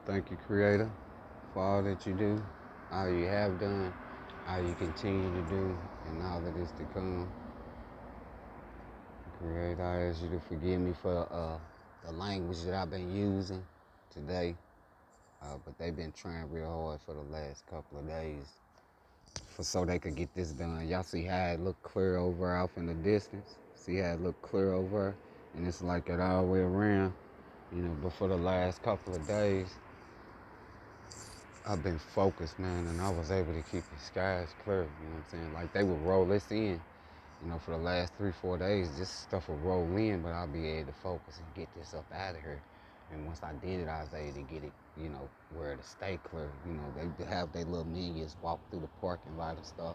Thank you, Creator, for all that you do, all you have done, all you continue to do, and all that is to come. Creator, I ask you to forgive me for the language that I've been using today, but they've been trying real hard for the last couple of days so they could get this done. Y'all see how it look clear over off in the distance? See how it look clear over, and it's like it all the way around, But for the last couple of days, I've been focused, man, and I was able to keep the skies clear. You know what I'm saying? Like they would roll this in, for the last 3, 4 days. This stuff would roll in, but I'll be able to focus and get this up out of here. And once I did it, I was able to get it, where to stay clear. They have their little minions walk through the parking lot and stuff.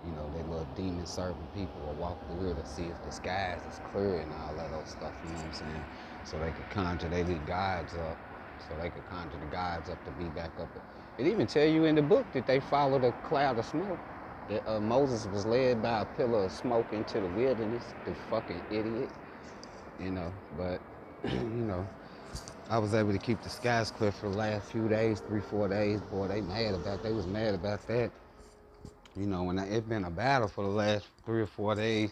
They little demon serving people will walk through here to see if the skies is clear and all that other stuff. You know what I'm saying? So they could conjure their guides up. So they could conjure the gods up to be back up. It even tell you in the book that they followed a cloud of smoke. That Moses was led by a pillar of smoke into the wilderness. The fucking idiot, But you know, I was able to keep the skies clear for the last few days, 3, 4 days. Boy, they was mad about that. And it's been a battle for the last 3 or 4 days,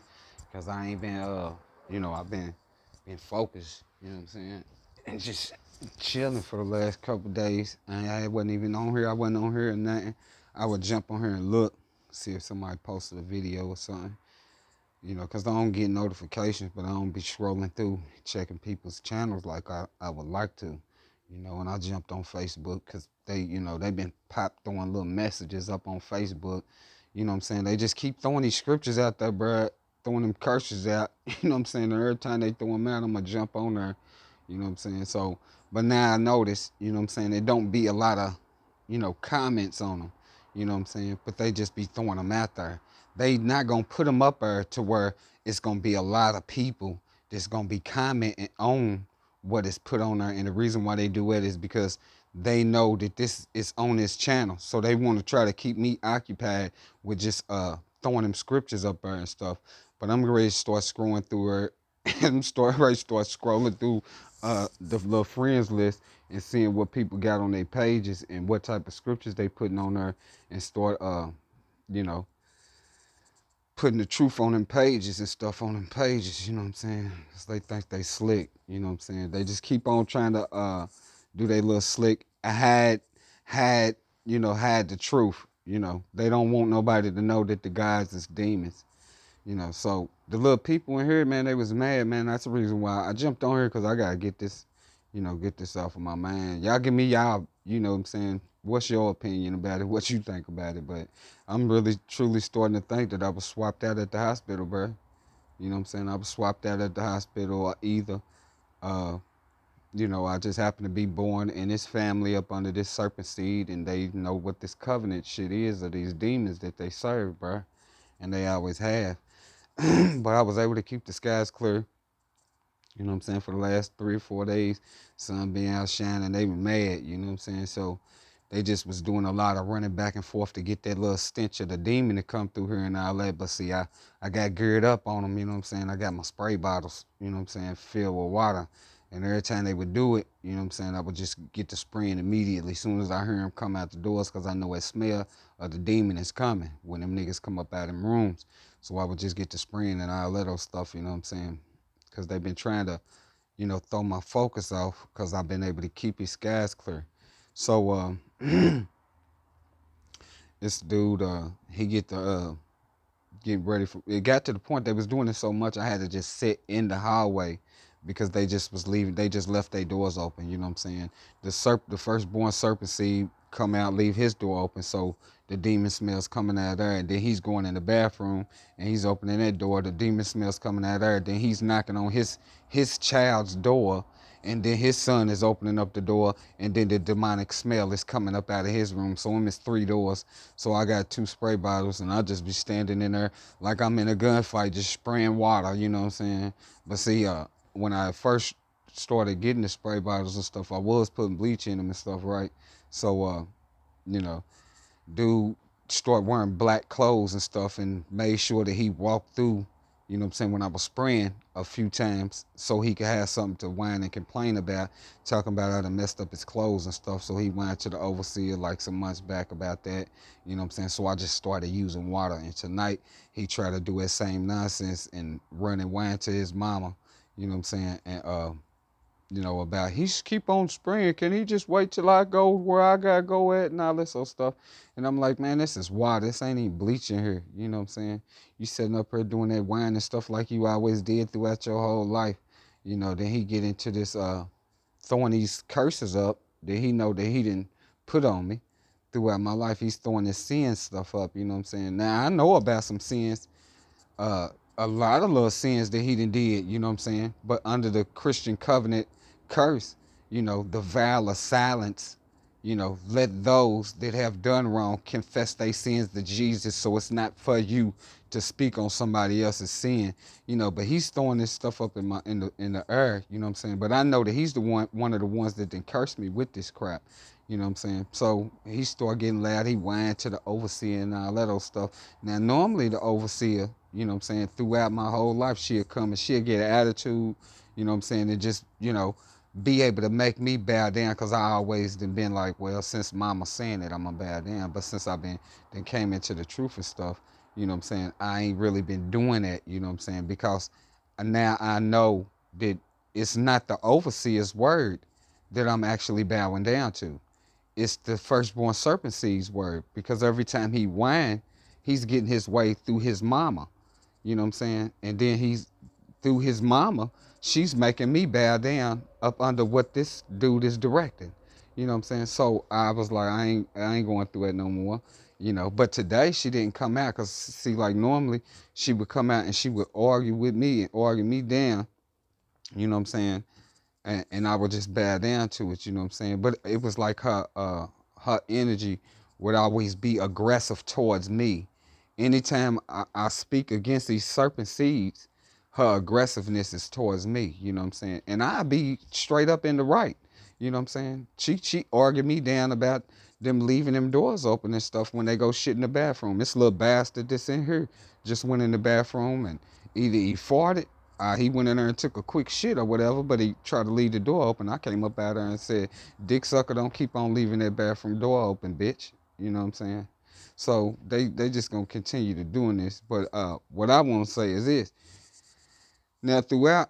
cause I ain't been, I've been focused. You know what I'm saying? And just chilling for the last couple of days. I wasn't even on here. I wasn't on here or nothing. I would jump on here and look, see if somebody posted a video or something. Because I don't get notifications, but I don't be scrolling through checking people's channels like I would like to. And I jumped on Facebook because they been throwing little messages up on Facebook. You know what I'm saying? They just keep throwing these scriptures out there, bruh, throwing them curses out. You know what I'm saying? And every time they throw them out, I'm going to jump on there. You know what I'm saying? So, but now I notice, it don't be a lot of, comments on them. You know what I'm saying? But they just be throwing them out there. They not gonna put them up there to where it's gonna be a lot of people that's gonna be commenting on what is put on there. And the reason why they do it is because they know that this is on this channel. So they want to try to keep me occupied with just throwing them scriptures up there and stuff. But I'm ready to start scrolling through her and ready to start scrolling through the little friends list and seeing what people got on their pages and what type of scriptures they putting on there, and start you know, putting the truth on them pages and stuff on them pages, you know what I'm saying? 'Cause they think they slick, you know what I'm saying? They just keep on trying to do their little slick, hide, hide the truth, They don't want nobody to know that the guys is demons, So the little people in here, man, they was mad, man. That's the reason why I jumped on here, because I gotta get this, get this off of my mind. Y'all give me y'all, you know what I'm saying? What's your opinion about it? What you think about it? But I'm really truly starting to think that I was swapped out at the hospital, bro. You know what I'm saying? I was swapped out at the hospital, or either, uh, I just happened to be born in this family up under this serpent seed, and they know what this covenant shit is of these demons that they serve, bro. And they always have. But I was able to keep the skies clear, you know what I'm saying, for the last 3 or 4 days. Sun being out shining, they were mad, you know what I'm saying? So they just was doing a lot of running back and forth to get that little stench of the demon to come through here and all that. But see, I got geared up on them, you know what I'm saying? I got my spray bottles, you know what I'm saying, filled with water. And every time they would do it, you know what I'm saying, I would just get to spraying immediately as soon as I hear them come out the doors, because I know that smell of the demon is coming when them niggas come up out of them rooms. So I would just get to spraying and all that old stuff, you know what I'm saying? Because they've been trying to, throw my focus off, because I've been able to keep his skies clear. So this dude, he get ready for. It got to the point they was doing it so much, I had to just sit in the hallway, because they just was leaving. They just left their doors open. You know what I'm saying? The firstborn serpent seed come out, leave his door open, so the demon smells coming out of there. And then he's going in the bathroom and he's opening that door. The demon smells coming out of there. Then he's knocking on his child's door, and then his son is opening up the door, and then the demonic smell is coming up out of his room. So I'm it's 3 doors. So I got 2 spray bottles, and I just be standing in there like I'm in a gunfight, just spraying water, you know what I'm saying? But see, when I first started getting the spray bottles and stuff, I was putting bleach in them and stuff, right? So, you know, dude started wearing black clothes and stuff, and made sure that he walked through you know what I'm saying, when I was spraying a few times so he could have something to whine and complain about, talking about how I done messed up his clothes and stuff. So he went to the overseer like some months back about that, you know what I'm saying? So I just started using water. And tonight he tried to do that same nonsense and run and whine to his mama, you know what I'm saying? And you know, about he should keep on spraying. Can he just wait till I go where I gotta go at and all this sort of stuff? And I'm like, man, this is water. This ain't even bleach in here. You know what I'm saying? You sitting up here doing that wine and stuff like you always did throughout your whole life. You know, then he get into this throwing these curses up that he know that he didn't put on me throughout my life. He's throwing this sin stuff up, you know what I'm saying? Now I know about some sins, uh, a lot of little sins that he done did, you know what I'm saying? But under the Christian covenant curse, you know, the vow of silence, you know, let those that have done wrong confess their sins to Jesus, so it's not for you to speak on somebody else's sin, you know. But he's throwing this stuff up in the air, you know what I'm saying? But I know that he's the one of the ones that done cursed me with this crap. You know what I'm saying? So he started getting loud. He whined to the overseer and all that old stuff. Now, normally the overseer, you know what I'm saying, throughout my whole life, she'll come and she'll get an attitude, you know what I'm saying, and just, you know, be able to make me bow down, because I always been like, well, since mama saying it, I'm gonna bow down. But since I've been then came into the truth and stuff, you know what I'm saying, I ain't really been doing that, you know what I'm saying, because now I know that it's not the overseer's word that I'm actually bowing down to. It's the firstborn serpent seed's word, because every time he whine, he's getting his way through his mama. You know what I'm saying? And then he's through his mama, she's making me bow down up under what this dude is directing. You know what I'm saying? So I was like, I ain't going through it no more. You know, but today she didn't come out, because see, like normally she would come out and she would argue with me and argue me down. You know what I'm saying? And I would just bow down to it, you know what I'm saying? But it was like her energy would always be aggressive towards me. Anytime I speak against these serpent seeds, her aggressiveness is towards me, you know what I'm saying? And I be straight up in the right, you know what I'm saying? She argued me down about them leaving them doors open and stuff when they go shit in the bathroom. This little bastard that's in here just went in the bathroom and either he farted, he went in there and took a quick shit or whatever, but he tried to leave the door open. I came up out there and said, dick sucker, don't keep on leaving that bathroom door open, bitch. You know what I'm saying? So they just gonna continue to doing this. But what I want to say is this. Now throughout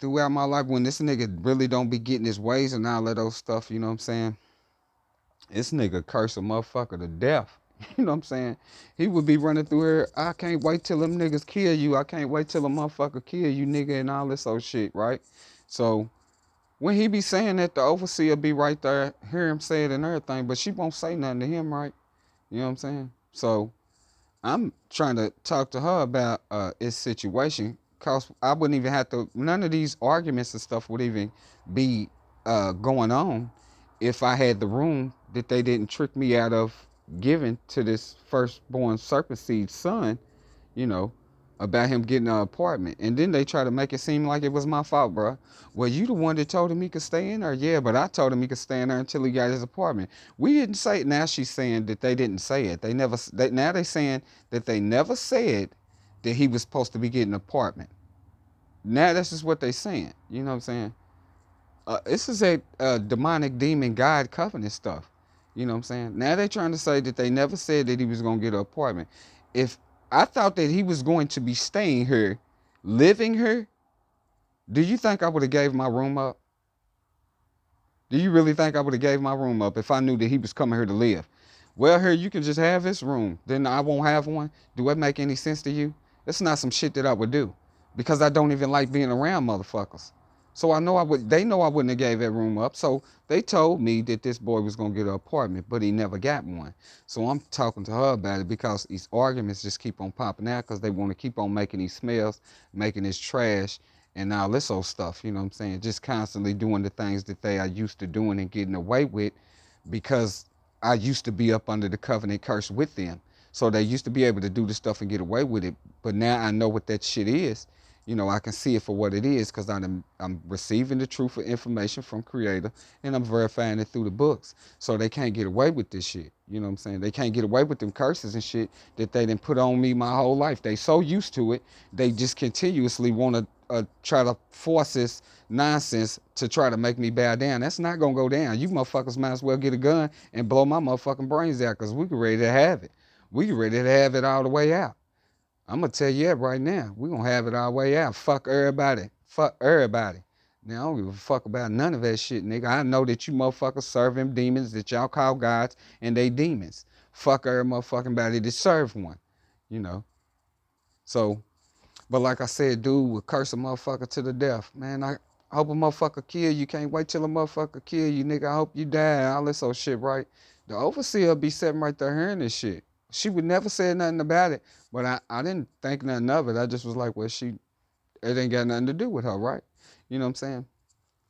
my life, when this nigga really don't be getting his ways and all that old stuff, you know what I'm saying? This nigga curse a motherfucker to death. You know what I'm saying? He would be running through here. I can't wait till them niggas kill you. I can't wait till a motherfucker kill you, nigga, and all this old shit, right? So when he be saying that, the overseer be right there, hear him say it and everything, but she won't say nothing to him, right? You know what I'm saying? So I'm trying to talk to her about his situation, cause I wouldn't even have to. None of these arguments and stuff would even be going on if I had the room that they didn't trick me out of giving to this firstborn serpent seed son. You know, about him getting an apartment, and then they try to make it seem like it was my fault, bro. Well, you the one that told him he could stay in there, yeah, but I told him he could stay in there until he got his apartment. We didn't say it. Now she's saying that they didn't say it. They never. Now they saying that they never said that he was supposed to be getting an apartment. Now that's just what they saying. You know what I'm saying? This is a demonic demon God covenant stuff. You know what I'm saying? Now they're trying to say that they never said that he was going to get an apartment. If I thought that he was going to be staying here, living here, do you think I would have gave my room up? Do you really think I would have gave my room up if I knew that he was coming here to live? Well, here you can just have this room. Then I won't have one. Do that make any sense to you? It's not some shit that I would do, because I don't even like being around motherfuckers. So I know I would. They know I wouldn't have gave that room up. So they told me that this boy was gonna get an apartment, but he never got one. So I'm talking to her about it, because these arguments just keep on popping out, because they want to keep on making these smells, making this trash, and all this old stuff. You know what I'm saying? Just constantly doing the things that they are used to doing and getting away with, because I used to be up under the covenant curse with them. So they used to be able to do this stuff and get away with it. But now I know what that shit is. I can see it for what it is because I'm receiving the truth of information from Creator and I'm verifying it through the books. So they can't get away with this shit. You know what I'm saying? They can't get away with them curses and shit that they didn't put on me my whole life. They so used to it, they just continuously want to try to force this nonsense to try to make me bow down. That's not gonna go down. You motherfuckers might as well get a gun and blow my motherfucking brains out because we can ready to have it. We can ready to have it all the way out. I'm gonna tell you that right now. We gonna have it our way out. Fuck everybody. Fuck everybody. Now I don't give a fuck about none of that shit, nigga. I know that you motherfuckers serve them demons that y'all call gods and they demons. Fuck every motherfucking body that serve one. You know. So, but like I said, dude would curse a motherfucker to the death. Man, I hope a motherfucker kill you. Can't wait till a motherfucker kill you, nigga. I hope you die. All this old shit, right? The overseer be sitting right there hearing this shit. She would never say nothing about it, but I didn't think nothing of it. I just was like, well, it ain't got nothing to do with her, right? You know what I'm saying?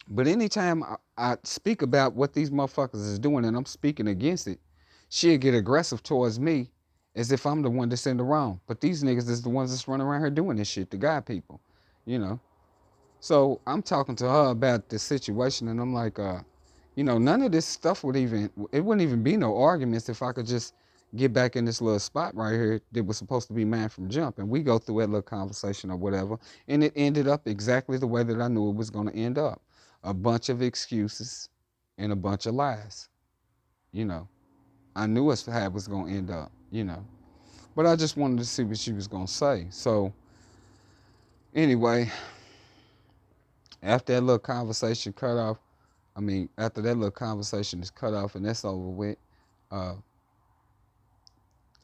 But anytime I speak about what these motherfuckers is doing and I'm speaking against it, she'll get aggressive towards me as if I'm the one that's in the wrong. But these niggas is the ones that's running around here doing this shit, the God people, you know? So I'm talking to her about this situation and I'm like, none of this stuff it wouldn't even be no arguments if I could just get back in this little spot right here that was supposed to be mine from jump. And we go through that little conversation or whatever. And it ended up exactly the way that I knew it was going to end up. A bunch of excuses and a bunch of lies. You know, I knew how it was going to end up, But I just wanted to see what she was going to say. So anyway, after that little conversation cut off, after that little conversation is cut off and that's over with, uh,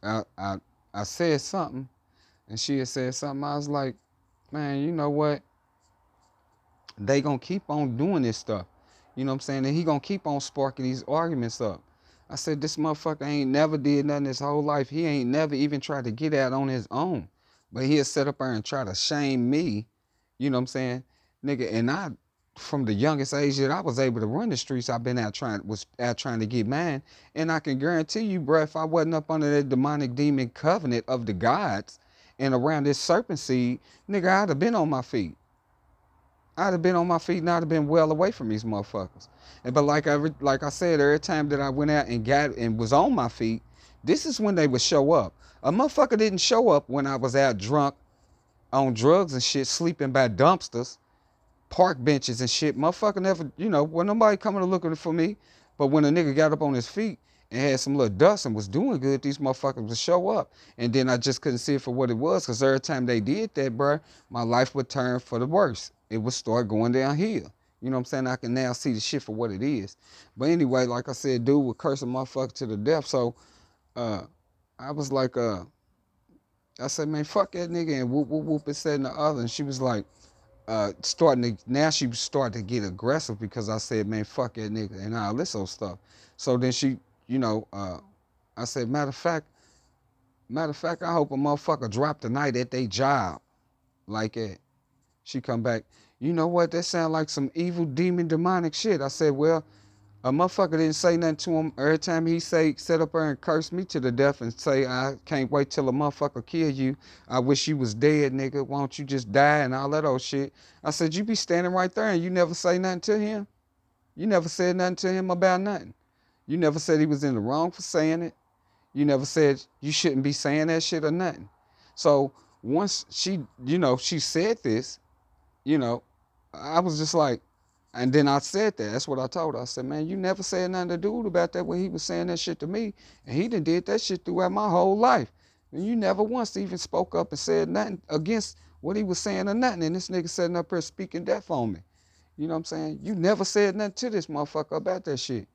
I said something and she had said something. I was like, man, you know what? They gonna keep on doing this stuff. You know what I'm saying? And he gonna keep on sparking these arguments up. I said, this motherfucker ain't never did nothing his whole life. He ain't never even tried to get out on his own. But he'll sit up there and try to shame me. You know what I'm saying? Nigga, and I, from the youngest age that I was able to run the streets, I've been out trying to get mine. And I can guarantee you, bro, if I wasn't up under that demonic demon covenant of the gods and around this serpent seed, nigga, I'd have been on my feet. I'd have been on my feet and I'd have been well away from these motherfuckers. But like I said, every time that I went out and got and was on my feet, this is when they would show up. A motherfucker didn't show up when I was out drunk, on drugs and shit, sleeping by dumpsters, park benches and shit. Motherfucker never, wasn't nobody coming to looking for me. But when a nigga got up on his feet and had some little dust and was doing good, these motherfuckers would show up. And then I just couldn't see it for what it was, because every time they did that, bro, my life would turn for the worse. It would start going downhill. You know what I'm saying? I can now see the shit for what it is. But anyway, like I said, dude would curse a motherfucker to the death. So I was like, I said, man, fuck that nigga, and whoop, whoop, whoop, and said and the other. And she was like, now she started to get aggressive because I said, man, fuck that nigga and all this old stuff. So then she, I said, matter of fact, I hope a motherfucker drop the night at their job like that. She come back, you know what, that sound like some evil demon demonic shit. I said, well, a motherfucker didn't say nothing to him. Every time he sit up there and curse me to the death and say, I can't wait till a motherfucker kill you. I wish you was dead, nigga. Why don't you just die and all that old shit? I said, you be standing right there and you never say nothing to him? You never said nothing to him about nothing. You never said he was in the wrong for saying it. You never said you shouldn't be saying that shit or nothing. So once she said this, I was just like, and then I said that. That's what I told her. I said, man, you never said nothing to dude about that when he was saying that shit to me. And he done did that shit throughout my whole life. And you never once even spoke up and said nothing against what he was saying or nothing. And this nigga sitting up here speaking death on me. You know what I'm saying? You never said nothing to this motherfucker about that shit.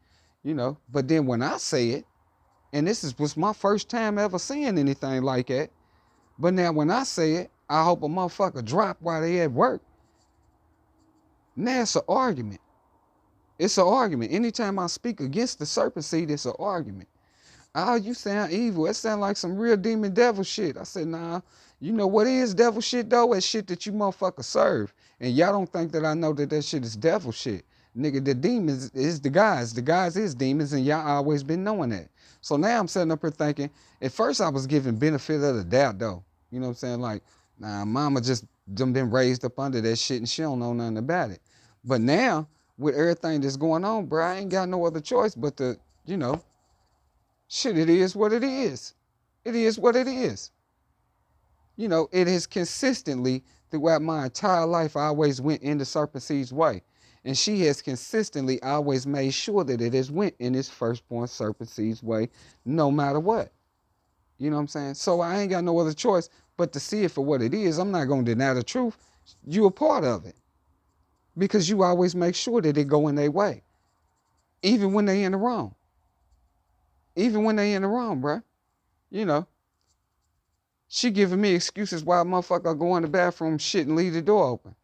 But then when I say it, and was my first time ever saying anything like that. But now when I say it, I hope a motherfucker drop while they at work. Now it's an argument. It's an argument. Anytime I speak against the serpent seed, it's an argument. Oh, you sound evil. It sound like some real demon devil shit. I said, nah, you know what is devil shit though? It's shit that you motherfuckers serve. And y'all don't think that I know that shit is devil shit. Nigga, the demons is the guys. The guys is demons, and y'all always been knowing that. So now I'm sitting up here thinking, at first I was giving benefit of the doubt though. You know what I'm saying? Like, nah, mama just Them been raised up under that shit and she don't know nothing about it. But now, with everything that's going on, bro, I ain't got no other choice but to, you know, shit, it is what it is. It is what it is. You know, it has consistently, throughout my entire life, I always went in the Serpent Seed's way. And she has consistently always made sure that it has went in its firstborn Serpent Seed's way, no matter what. You know what I'm saying? So I ain't got no other choice but to see it for what it is. I'm not going to deny the truth. You a part of it. Because you always make sure that it go in their way. Even when they in the wrong. Even when they in the wrong, bruh. You know. She giving me excuses why a motherfucker go in the bathroom, shit, and leave the door open.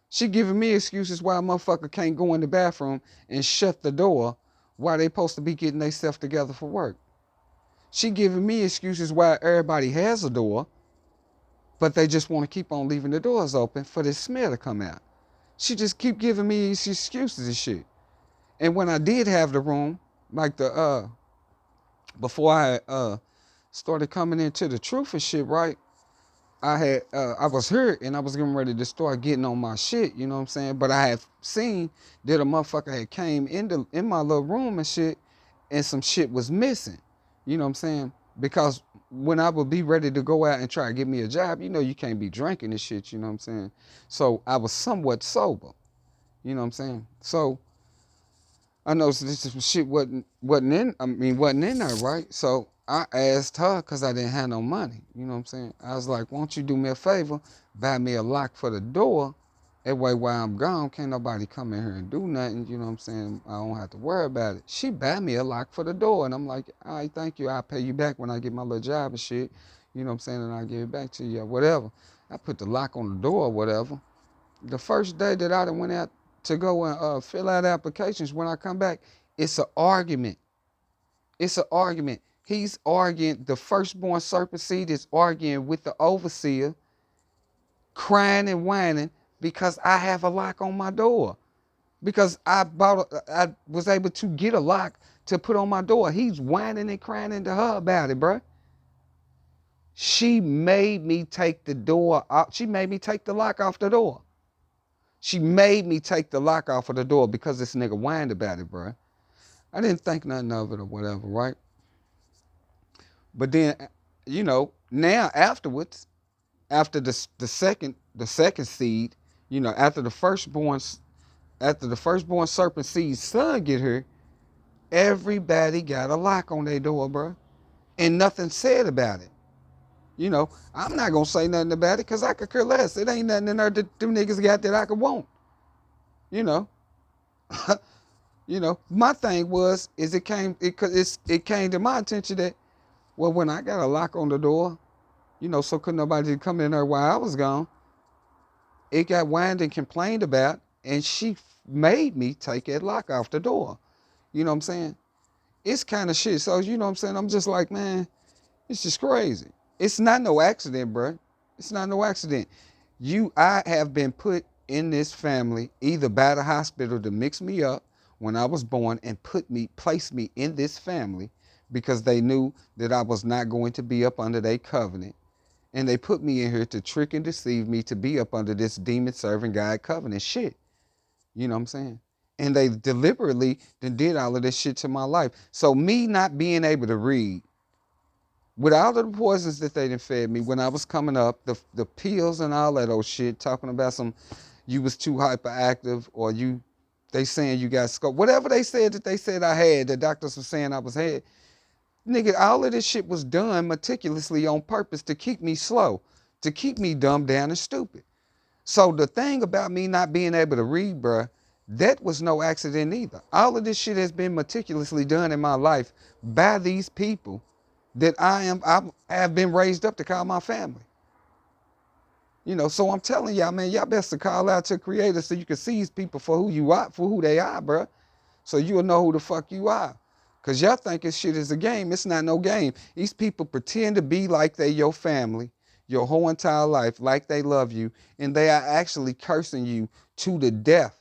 She giving me excuses why a motherfucker can't go in the bathroom and shut the door while they supposed to be getting themselves together for work. She giving me excuses why everybody has a door, but they just want to keep on leaving the doors open for this smell to come out. She just keep giving me these excuses and shit. And when I did have the room, like before I started coming into the truth and shit, right? I was hurt and I was getting ready to start getting on my shit, you know what I'm saying? But I had seen that a motherfucker had came in my little room and shit, and some shit was missing. You know what I'm saying? Because when I would be ready to go out and try to get me a job, you know you can't be drinking and shit, you know what I'm saying? So I was somewhat sober. You know what I'm saying? So I know this shit wasn't in there, right? So I asked her because I didn't have no money. You know what I'm saying? I was like, won't you do me a favor, buy me a lock for the door? That way while I'm gone, can't nobody come in here and do nothing. You know what I'm saying? I don't have to worry about it. She buy me a lock for the door. And I'm like, all right, thank you. I'll pay you back when I get my little job and shit. You know what I'm saying? And I'll give it back to you or whatever. I put the lock on the door or whatever. The first day that I went out to go and fill out applications, when I come back, it's an argument. It's an argument. He's arguing, the firstborn Serpent Seed is arguing with the overseer, crying and whining because I have a lock on my door. Because I was able to get a lock to put on my door. He's whining and crying to her about it, bruh. She made me take the door off. She made me take the lock off the door. She made me take the lock off of the door because this nigga whined about it, bro. I didn't think nothing of it or whatever, right? But then, you know, now afterwards, after the second seed, you know, after the firstborn Serpent Seed's son get here, everybody got a lock on their door, bro, and nothing said about it. You know, I'm not gonna say nothing about it because I could care less. It ain't nothing in there that them niggas got that I could want. You know. You know, my thing was it came to my attention that, well, when I got a lock on the door, you know, so couldn't nobody come in there while I was gone. It got whined and complained about, and she made me take that lock off the door. You know what I'm saying? It's kind of shit. So you know what I'm saying? I'm just like, man, it's just crazy. It's not no accident, bro. It's not no accident. I have been put in this family either by the hospital to mix me up when I was born and place me in this family because they knew that I was not going to be up under their covenant. And they put me in here to trick and deceive me to be up under this demon serving God covenant shit. You know what I'm saying? And they deliberately did all of this shit to my life. So me not being able to read, with all of the poisons that they done fed me when I was coming up, the pills and all that old shit, talking about you was too hyperactive or they saying you got scope, whatever they said I had, the doctors were saying I was had. Nigga, all of this shit was done meticulously on purpose to keep me slow, to keep me dumbed down and stupid. So the thing about me not being able to read, bruh, that was no accident either. All of this shit has been meticulously done in my life by these people that I have been raised up to call my family. You know, so I'm telling y'all, man, y'all best to call out to Creator so you can see these people for who you are, for who they are, bruh. So you'll know who the fuck you are. Cause y'all think this shit is a game. It's not no game. These people pretend to be like they your family your whole entire life, like they love you, and they are actually cursing you to the death.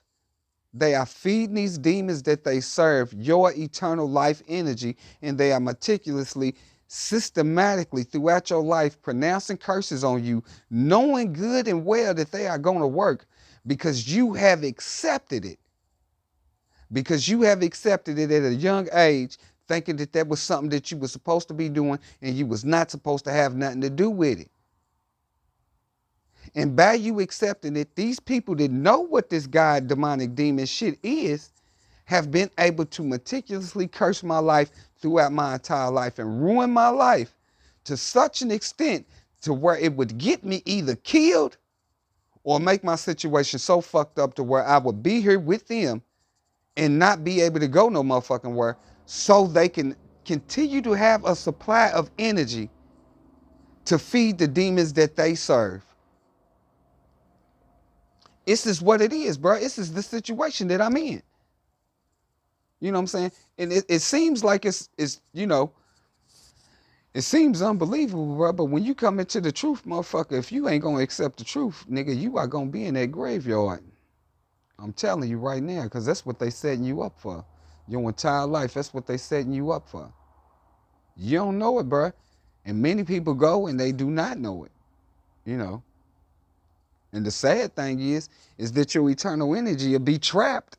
They are feeding these demons that they serve your eternal life energy, and they are meticulously systematically throughout your life pronouncing curses on you, knowing good and well that they are going to work because you have accepted it. Because you have accepted it at a young age, thinking that that was something that you were supposed to be doing and you was not supposed to have nothing to do with it. And by you accepting it, these people that know what this God demonic demon shit is have been able to meticulously curse my life throughout my entire life and ruin my life to such an extent to where it would get me either killed or make my situation so fucked up to where I would be here with them and not be able to go no motherfucking where, so they can continue to have a supply of energy to feed the demons that they serve. This is what it is, bro. This is the situation that I'm in. You know what I'm saying? And it seems like it's it seems unbelievable, bro. But when you come into the truth, motherfucker, if you ain't gonna accept the truth, nigga, you are gonna be in that graveyard. I'm telling you right now, because that's what they setting you up for. Your entire life, that's what they setting you up for. You don't know it, bro. And many people go and they do not know it, you know. And the sad thing is that your eternal energy will be trapped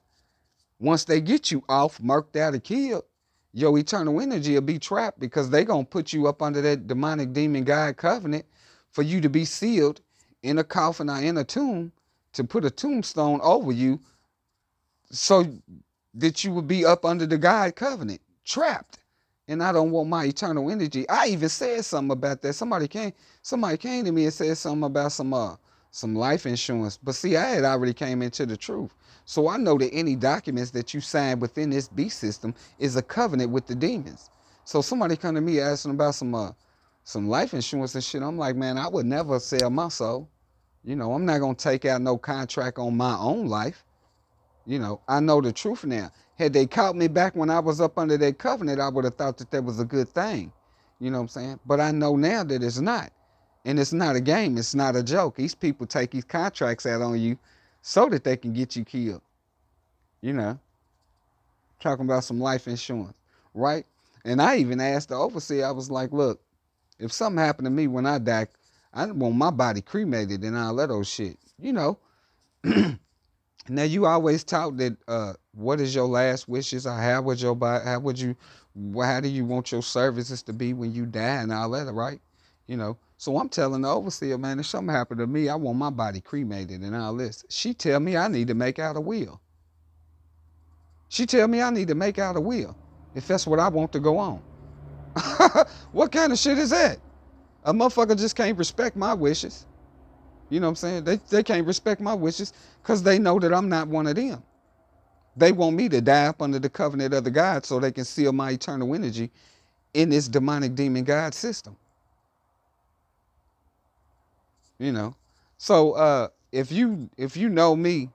once they get you off, murked out, or killed. Your eternal energy will be trapped because they going to put you up under that demonic demon God covenant for you to be sealed in a coffin or in a tomb, to put a tombstone over you so that you would be up under the God covenant, trapped. And I don't want my eternal energy. I even said something about that. Somebody came to me and said something about some life insurance. But see, I had already came into the truth. So I know that any documents that you sign within this beast system is a covenant with the demons. So somebody come to me asking about some life insurance and shit. I'm like, man, I would never sell my soul. You know, I'm not gonna take out no contract on my own life. You know, I know the truth now. Had they caught me back when I was up under that covenant, I would have thought that that was a good thing. You know what I'm saying? But I know now that it's not. And it's not a game. It's not a joke. These people take these contracts out on you so that they can get you killed. You know, talking about some life insurance, right? And I even asked the overseer, I was like, look, if something happened to me when I die, I want my body cremated and all that old shit. You know, now you always talk that what is your last wishes, or how would your body, how do you want your services to be when you die and all that, right? You know, so I'm telling the overseer, man, if something happened to me, I want my body cremated and all this. She tell me I need to make out a will. She tell me I need to make out a will if that's what I want to go on. What kind of shit is that? A motherfucker just can't respect my wishes. You know what I'm saying? They can't respect my wishes because they know that I'm not one of them. They want me to die up under the covenant of the God so they can seal my eternal energy in this demonic demon God system. You know? So if you know me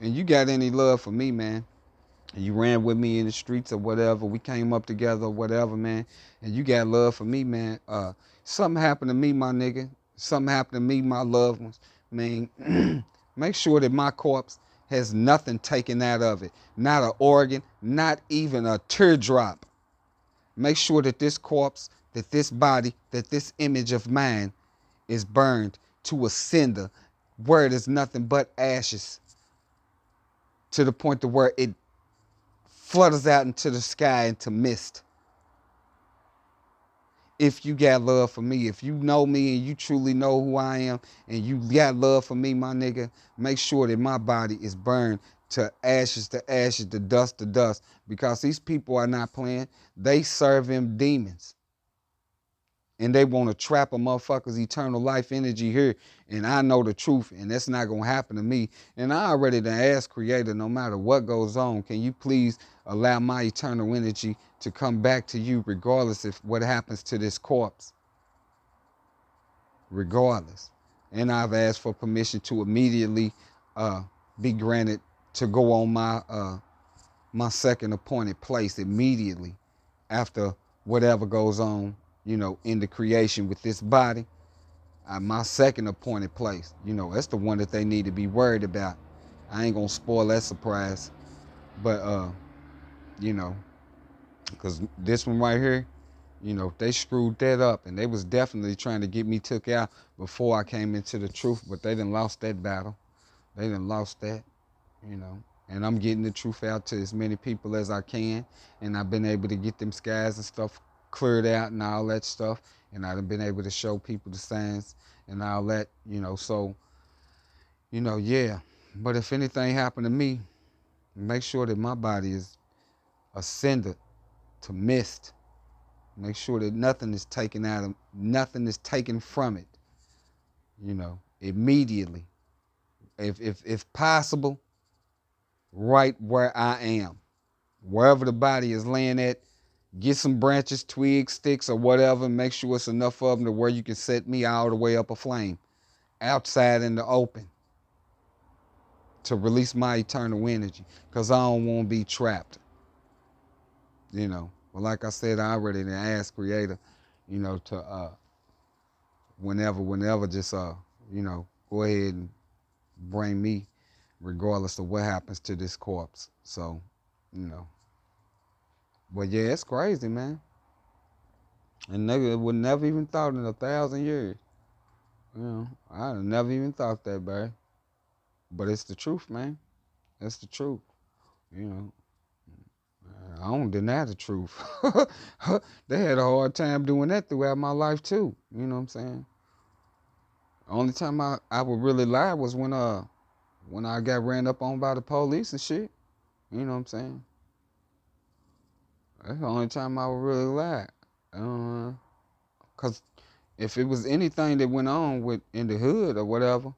and you got any love for me, man, and you ran with me in the streets or whatever, we came up together or whatever, man, and you got love for me, man, something happened to me, my nigga, something happened to me, my loved ones, man, make sure that my corpse has nothing taken out of it, not an organ, not even a teardrop. Make sure that this corpse, that this body, that this image of mine is burned to a cinder where it is nothing but ashes, to the point to where it flutters out into the sky into mist. If you got love for me, if you know me and you truly know who I am and you got love for me, my nigga, make sure that my body is burned to ashes, to dust to dust, because these people are not playing. They serve them demons. And they want to trap a motherfucker's eternal life energy here. And I know the truth, and that's not going to happen to me. And I already done asked Creator, no matter what goes on, can you please allow my eternal energy to come back to you regardless of what happens to this corpse? Regardless. And I've asked for permission to immediately be granted to go on my second appointed place immediately after whatever goes on, you know, in the creation with this body. My second appointed place, you know, that's the one that they need to be worried about. I ain't gonna spoil that surprise, but you know, because this one right here, You know, they screwed that up, and they was definitely trying to get me took out before I came into the truth, but they done lost that battle. They done lost that, you know. And I'm getting the truth out to as many people as I can, and I've been able to get them skies and stuff cleared out and all that stuff, and I've been able to show people the signs and all that, you know. So, you know, yeah. But if anything happened to me, make sure that my body is ascended to mist. Make sure that nothing is taken from it, you know, immediately. If possible, right where I am. Wherever the body is laying at, get some branches, twigs, sticks, or whatever. Make sure it's enough of them to where you can set me all the way up a flame, outside in the open, to release my eternal energy. Because I don't want to be trapped, you know. Well, like I said, I already asked Creator, you know, to whenever, just you know, go ahead and bring me, regardless of what happens to this corpse. So, you know. But yeah, it's crazy, man. And they would never even thought in 1,000 years. You know, I never even thought that, babe. But it's the truth, man. It's the truth. You know, I don't deny the truth. They had a hard time doing that throughout my life too. You know what I'm saying? The only time I would really lie was when I got ran up on by the police and shit. You know what I'm saying? That's the only time I would really lie. Cause if it was anything that went on with in the hood or whatever,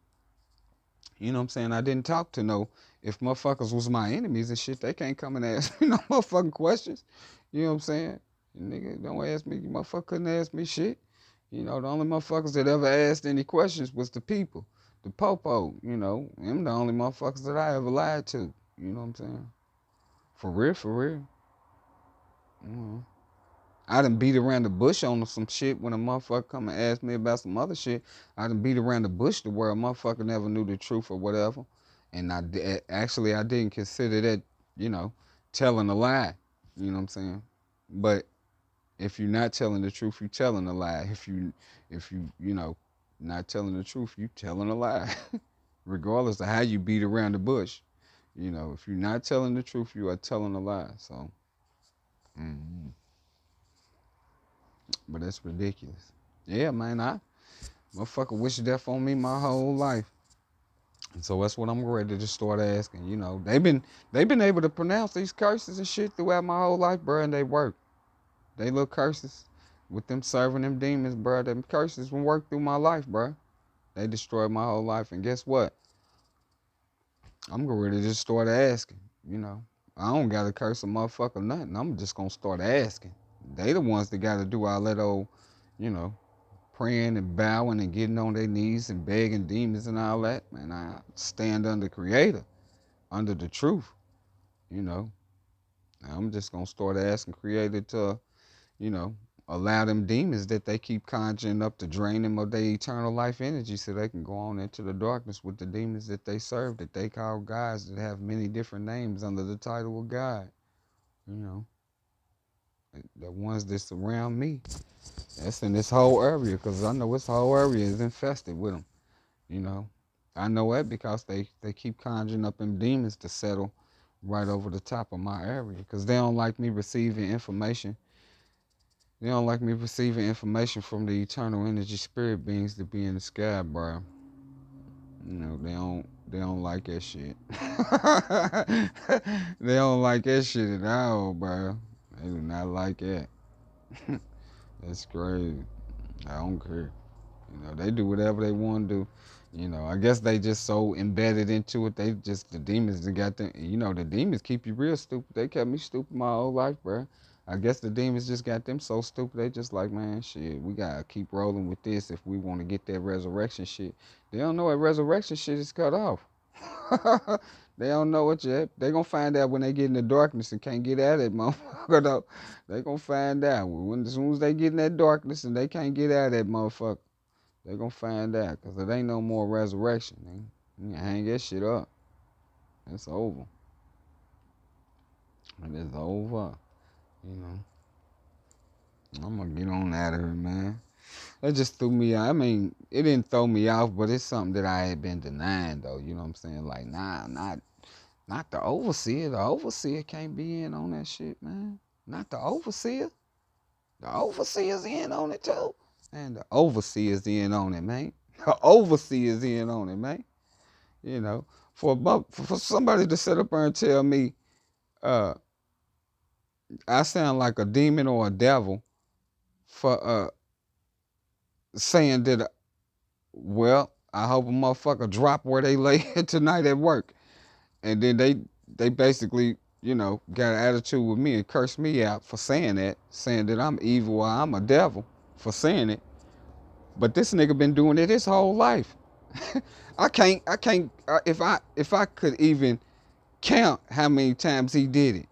you know what I'm saying? I didn't talk to no. If motherfuckers was my enemies and shit, they can't come and ask me no motherfucking questions. You know what I'm saying? Nigga, don't ask me. You motherfucker couldn't ask me shit. You know, the only motherfuckers that ever asked any questions was the people, the popo. You know, them the only motherfuckers that I ever lied to. You know what I'm saying? For real, for real. You know. I done beat around the bush on some shit when a motherfucker come and ask me about some other shit. I done beat around the bush to where a motherfucker never knew the truth or whatever. And actually I didn't consider that, you know, telling a lie. You know what I'm saying? But if you're not telling the truth, you telling a lie. You know, not telling the truth, you telling a lie. Regardless of how you beat around the bush. You know, if you're not telling the truth, you are telling a lie. So, but that's ridiculous. Yeah, man, I motherfucker wish death on me my whole life. And so that's what I'm ready to start asking. You know, they've been able to pronounce these curses and shit throughout my whole life, bro, and they work. They little curses with them serving them demons, bro. Them curses will work through my life, bro. They destroyed my whole life. And guess what? I'm ready to just start asking. You know, I don't gotta curse a motherfucker nothing. I'm just gonna start asking. They the ones that gotta do all that old, you know, praying and bowing and getting on their knees and begging demons and all that. Man, I stand under Creator, under the truth. You know, I'm just gonna start asking Creator to, you know, allow them demons that they keep conjuring up to drain them of their eternal life energy so they can go on into the darkness with the demons that they serve, that they call gods, that have many different names under the title of God. You know, the ones that surround me. That's in this whole area because I know this whole area is infested with them. You know, I know that because they keep conjuring up them demons to settle right over the top of my area because they don't like me receiving information. They don't like me receiving information from the eternal energy spirit beings that be in the sky, bro. You know, they don't like that shit. They don't like that shit at all, bro. They do not like that. That's crazy. I don't care. You know, they do whatever they want to do. You know, I guess they just so embedded into it. They just, the demons that got them. You know, the demons keep you real stupid. They kept me stupid my whole life, bro. I guess the demons just got them so stupid. They just like, man, shit, we gotta keep rolling with this if we want to get that resurrection shit. They don't know what resurrection shit is cut off. They don't know it yet. They gonna find out when they get in the darkness and can't get out of it, motherfucker. Though. They gonna find out as soon as they get in that darkness and they can't get out of that motherfucker. They gonna find out because it ain't no more resurrection. Man. You can hang that shit up. It's over. It is over. You know. I'm gonna get on out of here, man. That just threw me out. I mean, it didn't throw me off, but it's something that I had been denying, though. You know what I'm saying? Like, nah, not the overseer. The overseer can't be in on that shit, man. Not the overseer. The overseer's in on it too. And the overseer's in on it, man. The overseer's in on it, man. You know, for somebody to sit up there and tell me, uh, I sound like a demon or a devil for saying that, well, I hope a motherfucker drop where they lay tonight at work. And then they basically, got an attitude with me and cursed me out for saying that I'm evil or I'm a devil for saying it. But this nigga been doing it his whole life. I can't. If I could even count how many times he did it,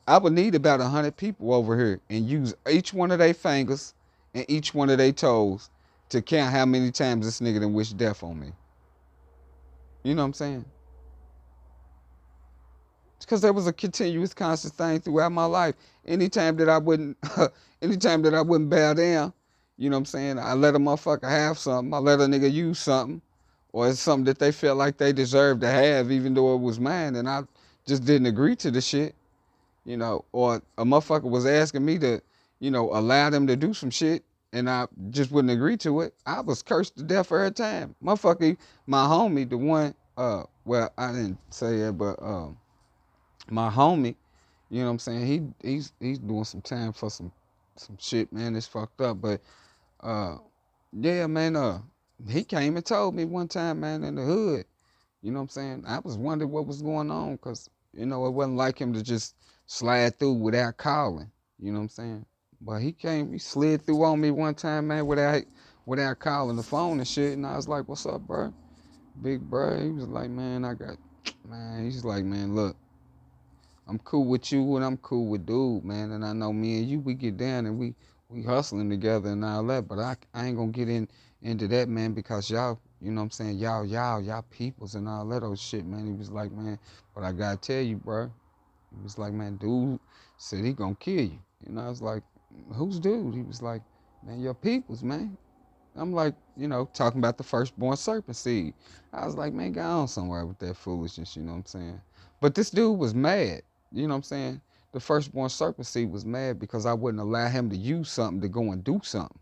I would need about 100 people over here and use each one of their fingers and each one of their toes to count how many times this nigga done wished death on me. You know what I'm saying? Because there was a continuous, constant thing throughout my life. Anytime that I wouldn't, anytime that I wouldn't bow down, you know what I'm saying? I let a motherfucker have something. I let a nigga use something, or it's something that they felt like they deserved to have, even though it was mine, and I just didn't agree to the shit. Or a motherfucker was asking me to, allow them to do some shit, and I just wouldn't agree to it. I was cursed to death every time. Motherfucker, my homie, the one, well, I didn't say it, but my homie, you know what I'm saying? He's doing some time for some shit, man. It's fucked up. But yeah, man, he came and told me one time, man, in the hood. You know what I'm saying? I was wondering what was going on, because, it wasn't like him to just slide through without calling. You know what I'm saying? But he slid through on me one time, man, without calling the phone and shit. And I was like, what's up, bro? Big bro. He was like, man, man, he's like, man, look, I'm cool with you and I'm cool with dude, man. And I know me and you, we get down and we hustling together and all that. But I ain't gonna get into that, man, because y'all, you know what I'm saying, y'all peoples and all that old shit, man. He was like, man, but I gotta tell you, bro. He was like, man, dude said he gonna kill you. And I was like, who's dude? He was like, man, your peoples, man. I'm like, talking about the firstborn serpent seed. I was like, man, go on somewhere with that foolishness, you know what I'm saying? But this dude was mad, you know what I'm saying? The firstborn serpent seed was mad because I wouldn't allow him to use something to go and do something.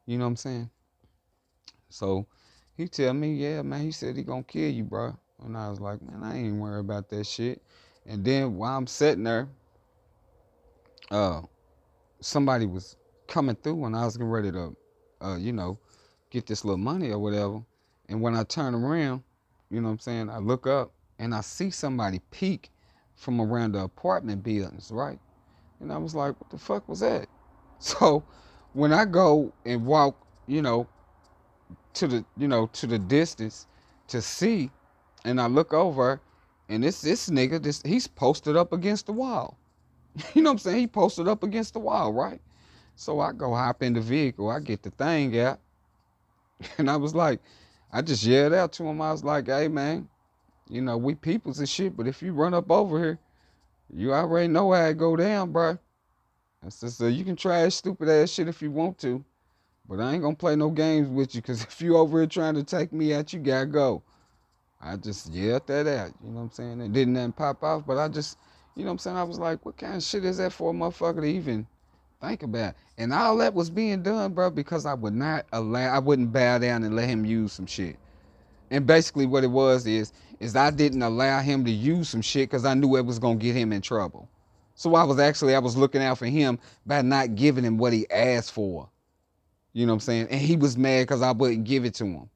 You know what I'm saying? So he tell me, yeah, man, he said he gonna kill you, bro. And I was like, man, I ain't worried about that shit. And then while I'm sitting there, uh, somebody was coming through and I was getting ready to, get this little money or whatever. And when I turn around, you know what I'm saying, I look up and I see somebody peek from around the apartment buildings, right? And I was like, what the fuck was that? So when I go and walk, you know, to the distance to see, and I look over and this nigga, he's posted up against the wall. You know what I'm saying? He posted up against the wall, right? So I go hop in the vehicle, I get the thing out, and I was like, I just yelled out to him. I was like, hey man, we peoples and shit, but if you run up over here, you already know how it go down, bro. I said, so you can try that stupid ass shit if you want to, but I ain't gonna play no games with you, because if you over here trying to take me out, you gotta go. I just yelled that out, you know what I'm saying? It didn't nothing pop off, but I just, you know what I'm saying? I was like, what kind of shit is that for a motherfucker to even think about? And all that was being done, bro, because I wouldn't bow down and let him use some shit. And basically what it was is I didn't allow him to use some shit because I knew it was gonna get him in trouble. So I was looking out for him by not giving him what he asked for. You know what I'm saying? And he was mad because I wouldn't give it to him.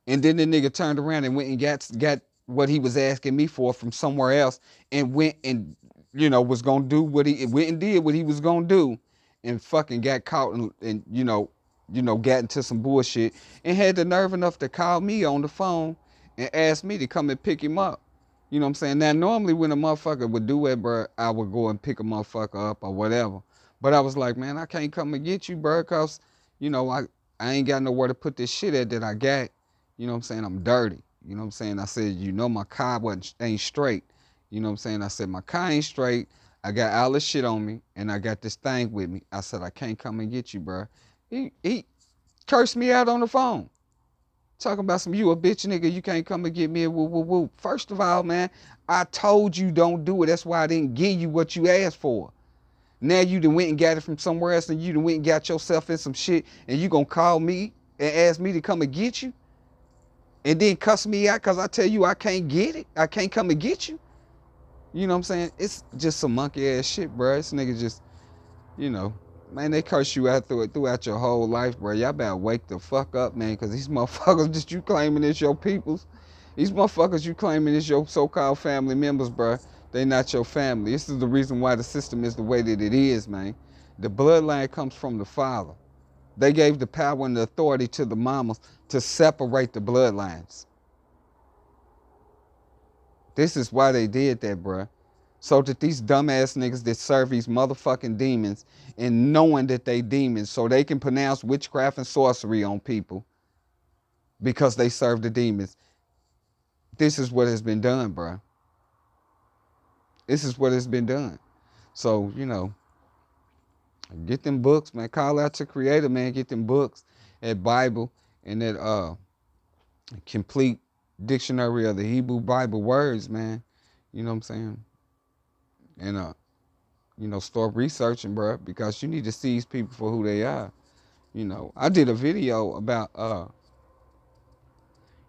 And then the nigga turned around and went and got what he was asking me for from somewhere else, and went and, was gonna do what he went and did what he was gonna do, and fucking got caught and got into some bullshit, and had the nerve enough to call me on the phone and ask me to come and pick him up. You know what I'm saying? Now normally when a motherfucker would do it, bro, I would go and pick a motherfucker up or whatever. But I was like, man, I can't come and get you, bro, cause I ain't got nowhere to put this shit at that I got. You know what I'm saying? I'm dirty. You know what I'm saying? I said, my car ain't straight. You know what I'm saying? I said, my car ain't straight. I got all this shit on me, and I got this thing with me. I said, I can't come and get you, bro. He cursed me out on the phone. Talking about some, you a bitch nigga, you can't come and get me a woo woo woo. First of all, man, I told you don't do it. That's why I didn't give you what you asked for. Now you done went and got it from somewhere else, and you done went and got yourself in some shit, and you gonna call me and ask me to come and get you? And then cuss me out because I tell you I can't get it. I can't come and get you. You know what I'm saying? It's just some monkey ass shit, bro. This nigga just, you know, man, they curse you out throughout your whole life, bro. Y'all better wake the fuck up, man, because these motherfuckers that you claiming is your peoples, these motherfuckers you claiming is your so-called family members, bro, they not your family. This is the reason why the system is the way that it is, man. The bloodline comes from the father. They gave the power and the authority to the mamas to separate the bloodlines. This is why they did that, bruh. So that these dumbass niggas that serve these motherfucking demons and knowing that they demons so they can pronounce witchcraft and sorcery on people because they serve the demons. This is what has been done, bruh. This is what has been done. So, you know, get them books, man. Call out to Creator, man. Get them books, that Bible and that complete dictionary of the Hebrew Bible words, man. You know what I'm saying? And you know, start researching, bro, because you need to see these people for who they are. You know, I did a video about,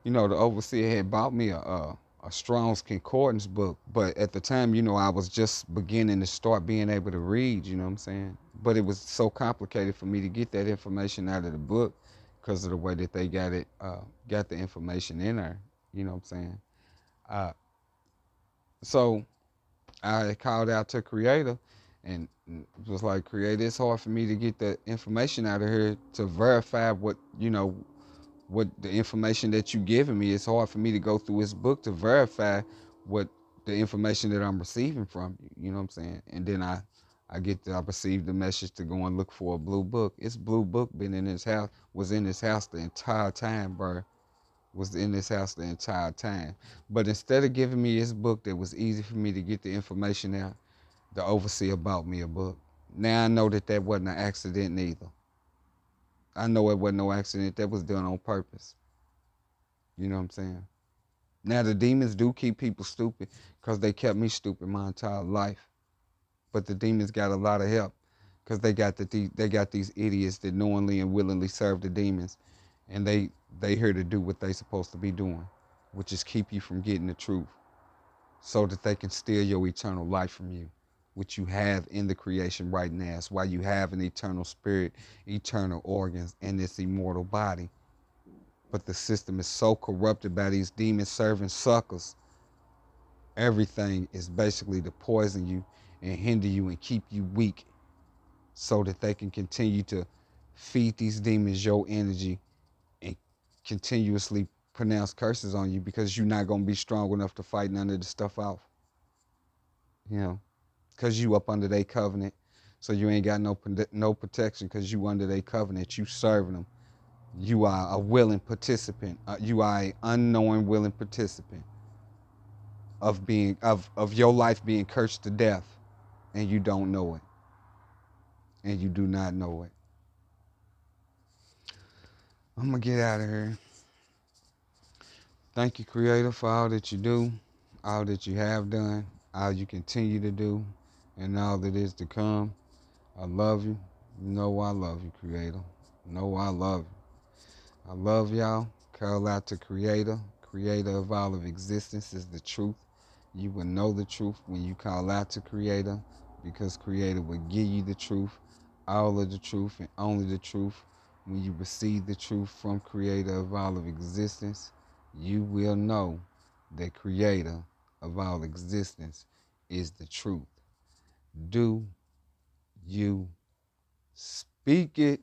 you know, the overseer had bought me a Strong's Concordance book, but at the time, you know, I was just beginning to start being able to read. You know what I'm saying? But it was so complicated for me to get that information out of the book because of the way that they got the information in there. You know what I'm saying? Uh, so I called out to Creator and it was like, Creator, it's hard for me to get the information out of here to verify what, you know, what the information that you giving me. It's hard for me to go through this book to verify what the information that I'm receiving from you. You know what I'm saying? And then I received the message to go and look for a blue book. This blue book been in his house, was in his house the entire time, bro. Was in this house the entire time. But instead of giving me his book that was easy for me to get the information out, the overseer bought me a book. Now I know that that wasn't an accident neither. I know it wasn't no accident. That was done on purpose. You know what I'm saying? Now the demons do keep people stupid because they kept me stupid my entire life. But the demons got a lot of help because they got these idiots that knowingly and willingly serve the demons, and they here to do what they supposed to be doing, which is keep you from getting the truth, so that they can steal your eternal life from you, which you have in the creation right now. It's why you have an eternal spirit, eternal organs, and this immortal body. But the system is so corrupted by these demon serving suckers. Everything is basically to poison you and hinder you and keep you weak so that they can continue to feed these demons your energy and continuously pronounce curses on you because you're not going to be strong enough to fight none of the stuff off. You know, because you up under their covenant. So you ain't got no protection because you under their covenant. You serving them. You are a willing participant. You are an unknowing willing participant of your life being cursed to death, and you don't know it, and you do not know it. I'm gonna get out of here. Thank you, Creator, for all that you do, all that you have done, all you continue to do, and all that is to come. I love you. You know I love you, Creator. You know I love you. I love y'all. Call out to Creator. Creator of all of existence is the truth. You will know the truth when you call out to Creator, because Creator will give you the truth, all of the truth, and only the truth. When you receive the truth from Creator of all of existence, you will know that Creator of all existence is the truth. Do you speak it?